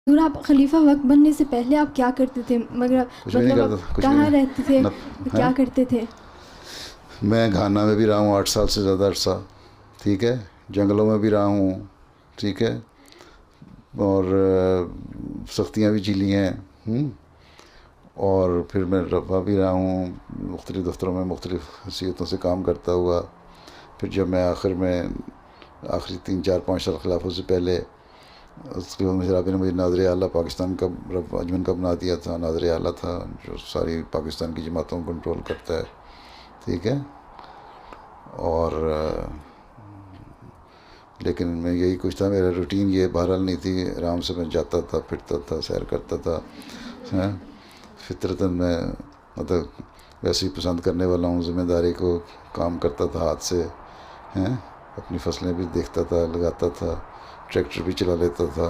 حضور آپ خلیفہ وقت بننے سے پہلے آپ کیا کرتے تھے؟ مگر کچھ بھی نہیں مطلب کرتا، آپ کچھ بھی کہاں نہیں رہتے تھے، کیا کرتے تھے؟ میں گھانا میں بھی رہا ہوں 8 سال سے زیادہ عرصہ، ٹھیک ہے، جنگلوں میں بھی رہا ہوں، ٹھیک ہے، اور سختیاں بھی جھیلی ہیں، اور پھر میں رہا بھی رہا ہوں مختلف دفتروں میں مختلف حیثیتوں سے کام کرتا ہوا. پھر جب میں آخری 3 4 5 سال خلافت سے پہلے اس کے بعد مجھے رابطے نے مجھے ناظر اعلیٰ پاکستان کا انجمن کا بنا دیا تھا. ناظر اعلیٰ تھا جو ساری پاکستان کی جماعتوں کو کنٹرول کرتا ہے، ٹھیک ہے. اور لیکن میں یہی کچھ تھا، میرا روٹین یہ بہرحال نہیں تھی، آرام سے میں جاتا تھا، پھرتا تھا، سیر کرتا تھا. فطرتاً میں مطلب ویسے ہی پسند کرنے والا ہوں ذمہ داری کو، کام کرتا تھا ہاتھ سے، اپنی فصلیں بھی دیکھتا تھا، لگاتا تھا، ٹریکٹر بھی چلا لیتا تھا.